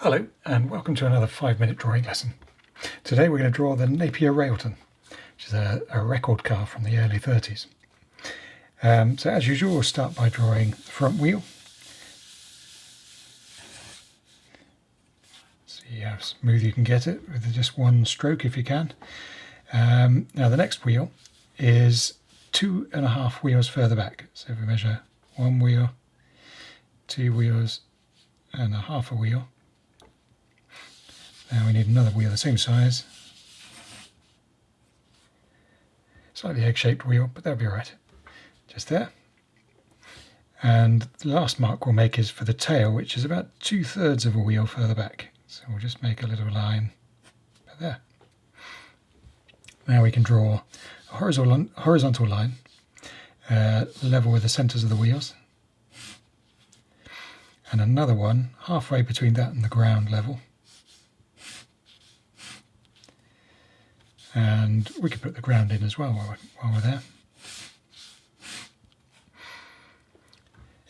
Hello and welcome to another 5-minute drawing lesson. Today we're going to draw the Napier Railton, which is a record car from the early 30s. So as usual we'll start by drawing the front wheel. See how smooth you can get it with just one stroke if you can. Now the next wheel is 2.5 wheels further back. So if we measure 1 wheel, 2 wheels and a half a wheel. Now we need another wheel the same size. Slightly egg-shaped wheel, but that'll be alright. Just there. And the last mark we'll make is for the tail, which is about 2/3 of a wheel further back. So we'll just make a little line there. Now we can draw a horizontal line, level with the centres of the wheels. And another one halfway between that and the ground level. And we could put the ground in as well while we're there.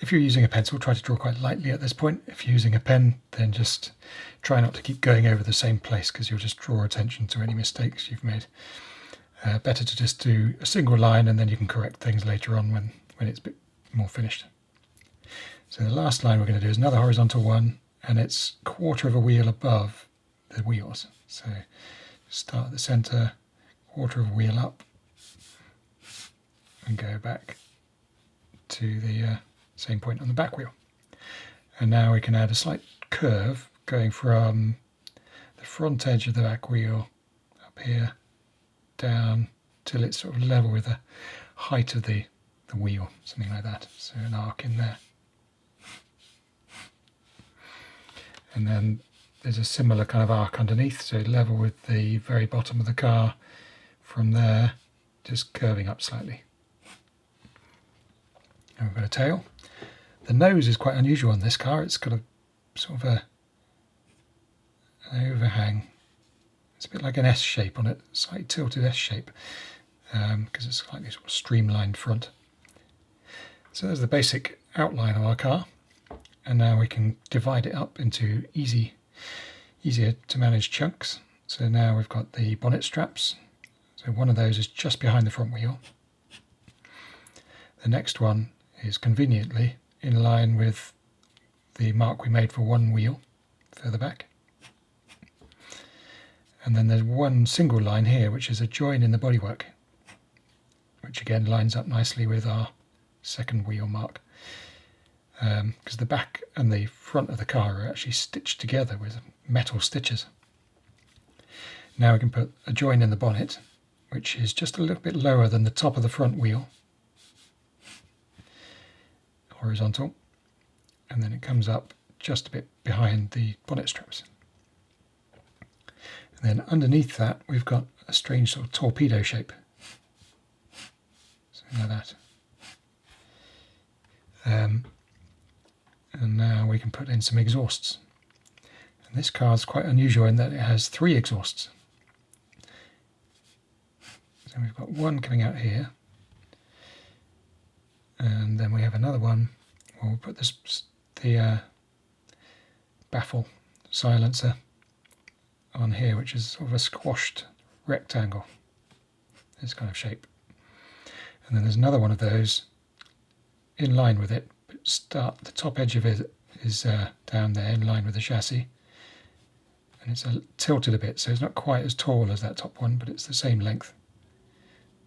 If you're using a pencil, try to draw quite lightly at this point. If you're using a pen, then just try not to keep going over the same place because you'll just draw attention to any mistakes you've made. Better to just do a single line and then you can correct things later on when it's a bit more finished. So the last line we're going to do is another horizontal one, and it's 1/4 of a wheel above the wheels. So start at the centre, 1/4 of a wheel up, and go back to the same point on the back wheel. And now we can add a slight curve going from the front edge of the back wheel up here, down till it's sort of level with the height of the wheel, something like that. So an arc in there. And then there's a similar kind of arc underneath, so level with the very bottom of the car from there, just curving up slightly. And we've got a tail. The nose is quite unusual on this car. It's got a sort of an overhang. It's a bit like an S shape on it, slightly tilted S shape, because it's slightly sort of streamlined front. So there's the basic outline of our car. And now we can divide it up into easier to manage chunks. So now we've got the bonnet straps. So one of those is just behind the front wheel. The next one is conveniently in line with the mark we made for one wheel further back. And then there's one single line here, which is a join in the bodywork, which again lines up nicely with our second wheel mark. Because the back and the front of the car are actually stitched together with metal stitches. Now we can put a join in the bonnet, which is just a little bit lower than the top of the front wheel, horizontal, and then it comes up just a bit behind the bonnet straps. And then underneath that we've got a strange sort of torpedo shape, something like that. And now we can put in some exhausts. And this car is quite unusual in that it has 3 exhausts. So we've got one coming out here, and then we have another one. Well, we'll put the baffle silencer on here, which is sort of a squashed rectangle, this kind of shape. And then there's another one of those in line with it. The top edge of it is down there in line with the chassis, and it's tilted a bit, so it's not quite as tall as that top one, but it's the same length,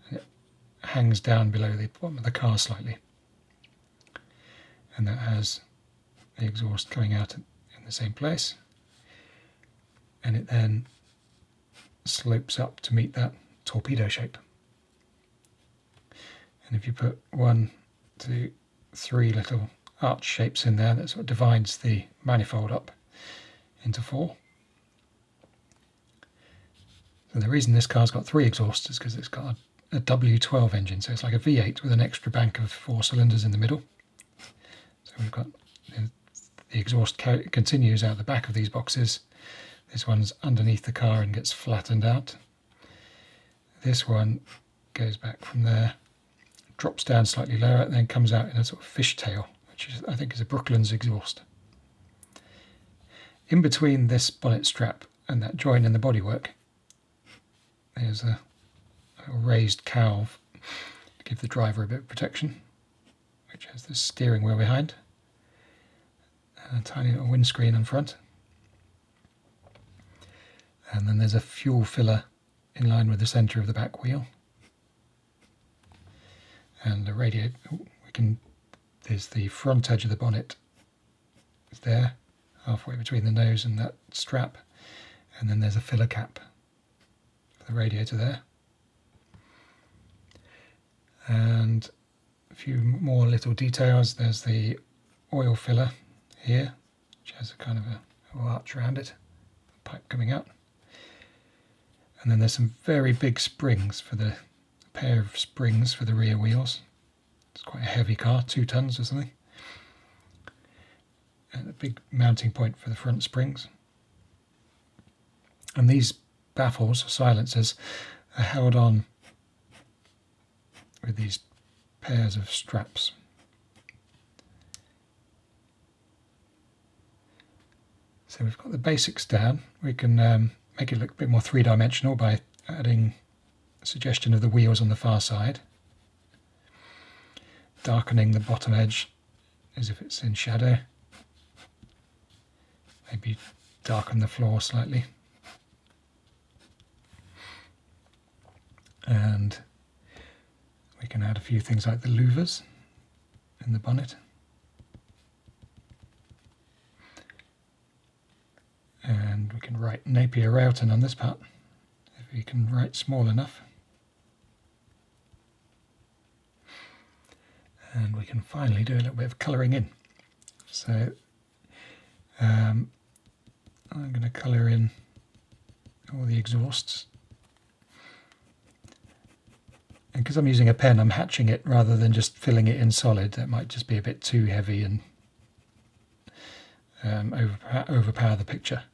and it hangs down below the bottom of the car slightly, and that has the exhaust coming out in the same place, and it then slopes up to meet that torpedo shape. And if you put 1, 2, 3 little arch shapes in there, that sort of divides the manifold up into 4. So the reason this car's got 3 exhausts is because it's got a W12 engine, so it's like a V8 with an extra bank of 4 cylinders in the middle. So we've got the exhaust continues out the back of these boxes. This one's underneath the car and gets flattened out. This one goes back from there, drops down slightly lower, and then comes out in a sort of fishtail, which is, I think is a Brooklands exhaust. in between this bonnet strap and that joint in the bodywork, there's a raised cowl to give the driver a bit of protection, which has the steering wheel behind, and a tiny little windscreen in front. And then there's a fuel filler in line with the centre of the back wheel. And the radiator, there's the front edge of the bonnet. It's there, halfway between the nose and that strap. And then there's a filler cap for the radiator there. And a few more little details. There's the oil filler here, which has a kind of a arch around it, a pipe coming out. And then there's some very big springs for a pair of springs for the rear wheels. It's quite a heavy car, 2 tons or something. And a big mounting point for the front springs. And these baffles, or silencers, are held on with these pairs of straps. So we've got the basics down. We can make it look a bit more three-dimensional by adding a suggestion of the wheels on the far side, darkening the bottom edge as if it's in shadow, maybe darken the floor slightly, and we can add a few things like the louvers in the bonnet. And we can write Napier Railton on this part, if we can write small enough. And we can finally do a little bit of colouring in. So I'm going to colour in all the exhausts. And because I'm using a pen, I'm hatching it rather than just filling it in solid. That might just be a bit too heavy and overpower the picture.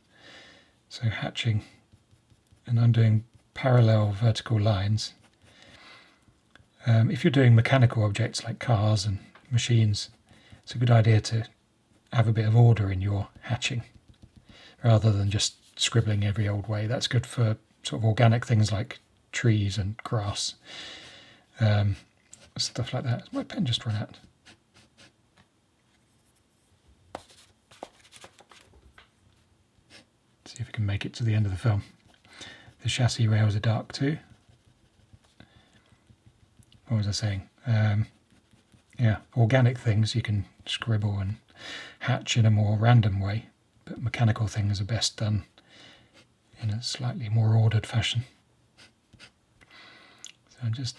So hatching, and I'm doing parallel vertical lines. If you're doing mechanical objects like cars and machines, it's a good idea to have a bit of order in your hatching rather than just scribbling every old way. That's good for sort of organic things like trees and grass, stuff like that. My pen just ran out. See if we can make it to the end of the film. The chassis rails are dark too. What was I saying? Yeah, organic things you can scribble and hatch in a more random way, but mechanical things are best done in a slightly more ordered fashion. So I'm just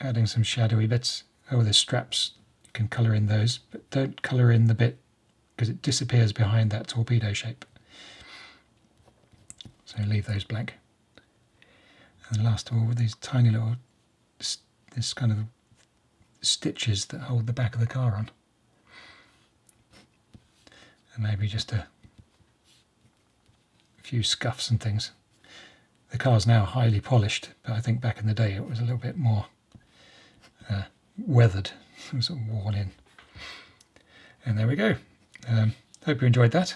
adding some shadowy bits. Oh, there's straps. You can colour in those, but don't colour in the bit because it disappears behind that torpedo shape. So leave those blank. And last of all, with these tiny little, this kind of stitches that hold the back of the car on. And maybe just a few scuffs and things. The car's now highly polished, but I think back in the day it was a little bit more weathered. It was sort of worn in. And there we go. Hope you enjoyed that.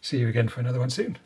See you again for another one soon.